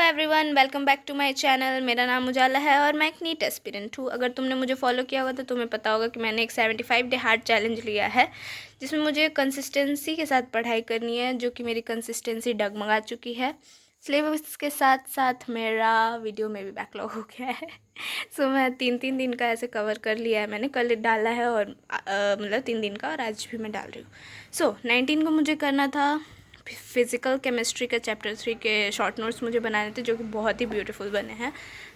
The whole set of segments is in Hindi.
Everyone, welcome back to my channel. मेरा नाम उजाला है और मैं एक नीट एस्पिरेंट हूँ। अगर तुमने मुझे फॉलो किया होगा तो तुम्हें पता होगा कि मैंने एक 75 डे हार्ड चैलेंज लिया है, जिसमें मुझे कंसिस्टेंसी के साथ पढ़ाई करनी है, जो कि मेरी कंसिस्टेंसी डगमगा चुकी है। सिलेबस के साथ साथ मेरा वीडियो में भी बैकलॉग हो गया है। सो मैं 3 दिन का ऐसे कवर कर लिया है। मैंने कल डाला है और मतलब 3 दिन का, और आज भी मैं डाल रही हूँ। सो 19 को मुझे करना था फिज़िकल केमिस्ट्री के चैप्टर 3 के शॉर्ट नोट्स मुझे बनाने थे, जो कि बहुत ही ब्यूटीफुल बने हैं।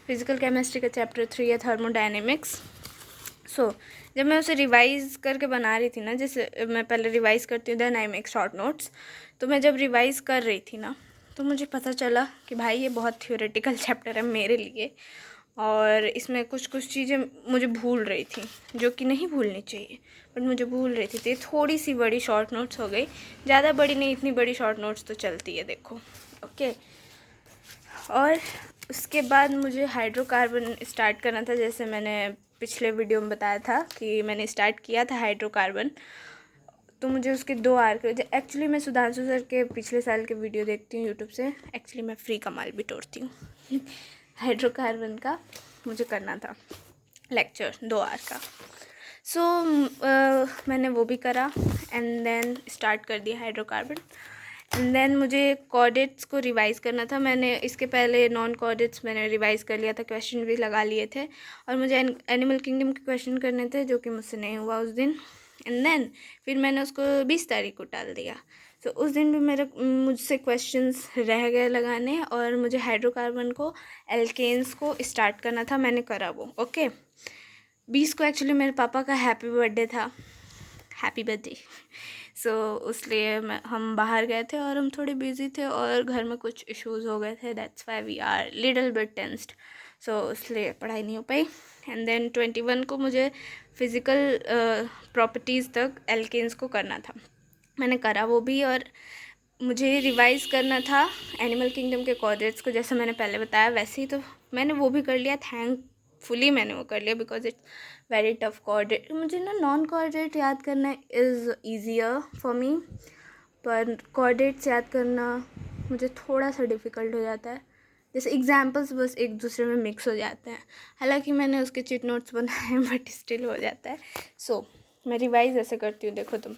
फिज़िकल केमिस्ट्री का चैप्टर 3 है थर्मोडायनेमिक्स। जब मैं उसे रिवाइज़ करके बना रही थी ना, जैसे मैं पहले रिवाइज़ करती हूँ then I make short notes, तो मैं जब रिवाइज़ कर रही थी ना, तो मुझे पता चला कि भाई ये बहुत थ्योरेटिकल चैप्टर है मेरे लिए, और इसमें कुछ चीज़ें मुझे भूल रही थी जो कि नहीं भूलनी चाहिए, बट मुझे भूल रही थी। तो ये थोड़ी सी बड़ी शॉर्ट नोट्स हो गई, ज़्यादा बड़ी नहीं, इतनी बड़ी शॉर्ट नोट्स तो चलती है, देखो। ओके, और उसके बाद मुझे हाइड्रोकार्बन स्टार्ट करना था। जैसे मैंने पिछले वीडियो में बताया था कि मैंने स्टार्ट किया था हाइड्रोकार्बन, तो मुझे उसके 2 आर्क। एक्चुअली मैं सुधांशु सर के पिछले साल के वीडियो देखती हूँ यूट्यूब से। एक्चुअली मैं फ्री कमाल भी तोड़ती हूँ। हाइड्रोकार्बन का मुझे करना था लेक्चर 2 आवर का। मैंने वो भी करा एंड देन स्टार्ट कर दिया हाइड्रोकार्बन। एंड देन मुझे कॉर्डेट्स को रिवाइज़ करना था। मैंने इसके पहले नॉन कॉर्डेट्स मैंने रिवाइज़ कर लिया था, क्वेश्चन भी लगा लिए थे, और मुझे एनिमल किंगडम के क्वेश्चन करने थे, जो कि मुझसे नहीं हुआ उस दिन। एंड देन फिर मैंने उसको 20 तारीख को टाल दिया। तो उस दिन भी मुझसे क्वेश्चंस रह गए लगाने, और मुझे हाइड्रोकार्बन को, एल्केन्स को स्टार्ट करना था। मैंने करा वो। ओके, 20 को एक्चुअली मेरे पापा का हैप्पी बर्थडे था। Happy birthday. इसलिए हम बाहर गए थे और हम थोड़े बिजी थे, और घर में कुछ इश्यूज़ हो गए थे। That's why we are little bit tensed. इसलिए पढ़ाई नहीं हो पाई। एंड देन 21 को मुझे फिज़िकल प्रॉपर्टीज़ तक एल्केन्स को करना था। मैंने करा वो भी, और मुझे रिवाइज़ करना था एनिमल किंगडम के कॉर्डेट्स को, जैसे मैंने पहले बताया वैसे ही। तो मैंने वो भी कर लिया, थैंकफुली मैंने वो कर लिया, because it's very tough chordate. मुझे ना नॉन कॉर्डेट याद करना इज़ ईजियर फॉर मी, पर कॉर्डेट्स याद करना मुझे थोड़ा सा डिफ़िकल्ट हो जाता है। जैसे एग्जाम्पल्स बस एक दूसरे में मिक्स हो जाते हैं। हालांकि मैंने उसके चिट नोट्स बनाए हैं, बट स्टिल हो जाता है। मैं रिवाइज़ ऐसे करती हूँ, देखो तुम,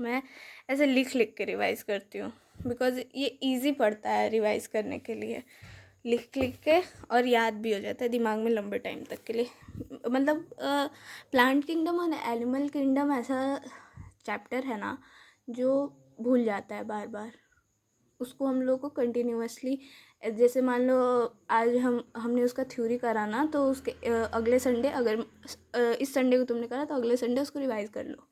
मैं ऐसे लिख के रिवाइज़ करती हूँ, बिकॉज़ ये इजी पड़ता है रिवाइज़ करने के लिए। लिख के और याद भी हो जाता है दिमाग में लंबे टाइम तक के लिए। मतलब प्लांट किंगडम और एनिमल किंगडम ऐसा चैप्टर है ना जो भूल जाता है बार बार। उसको हम लोग को कंटिन्यूअसली, जैसे मान लो आज हमने उसका थ्योरी करा ना, तो उसके अगले संडे, अगर इस संडे को तुमने करा तो अगले संडे उसको रिवाइज़ कर लो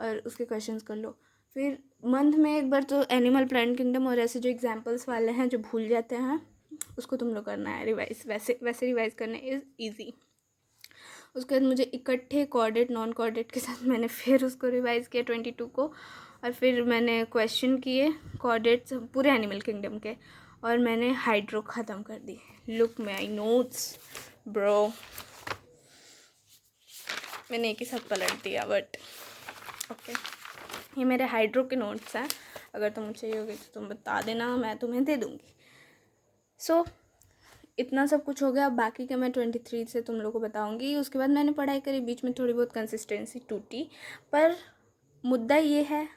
और उसके क्वेश्चंस कर लो। फिर मंथ में एक बार तो एनिमल, प्लांट किंगडम और ऐसे जो एग्जांपल्स वाले हैं जो भूल जाते हैं, उसको तुम लोग करना है रिवाइज़। वैसे रिवाइज़ करना इज़ ईजी। उसके बाद मुझे इकट्ठे कॉर्डेट नॉन कॉर्डेट के साथ मैंने फिर उसको रिवाइज़ किया 22 को, और फिर मैंने क्वेश्चन किए कॉर्डेट्स पूरे एनिमल किंगडम के, और मैंने हाइड्रो ख़त्म कर दी। लुक माई नोट्स ब्रो, मैंने एक ही साथ पलट दिया, बट ओके। ये मेरे हाइड्रो के नोट्स हैं, अगर तुम चाहिए होगी तो तुम बता देना, मैं तुम्हें दे दूँगी। इतना सब कुछ हो गया। अब बाकी का मैं 23 से तुम लोगों को बताऊंगी। उसके बाद मैंने पढ़ाई करी, बीच में थोड़ी बहुत कंसिस्टेंसी टूटी, पर मुद्दा ये है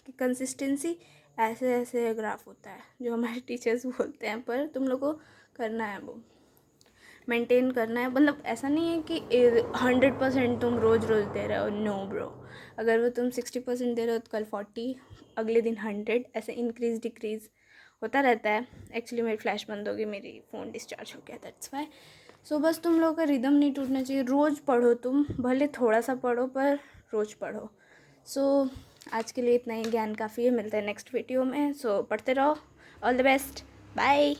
कि कंसिस्टेंसी ऐसे ऐसे ग्राफ होता है जो हमारे टीचर्स बोलते हैं, पर तुम लोग को करना है, वो मेंटेन करना है। मतलब ऐसा नहीं है कि 100% तुम रोज़ दे रहे हो, नो ब्रो। अगर वो तुम 60% दे रहे हो तो कल 40, अगले दिन 100, ऐसे इंक्रीज डिक्रीज़ होता रहता है। एक्चुअली मेरी फ्लैश बंद हो गई, मेरी फ़ोन डिस्चार्ज हो गया, दैट्स वाई। बस तुम लोगों का रिदम नहीं टूटना चाहिए। रोज़ पढ़ो, तुम भले थोड़ा सा पढ़ो, पर रोज़ पढ़ो। आज के लिए इतना ही, ज्ञान काफ़ी है। मिलते हैं नेक्स्ट वीडियो में। पढ़ते रहो। All the best, bye.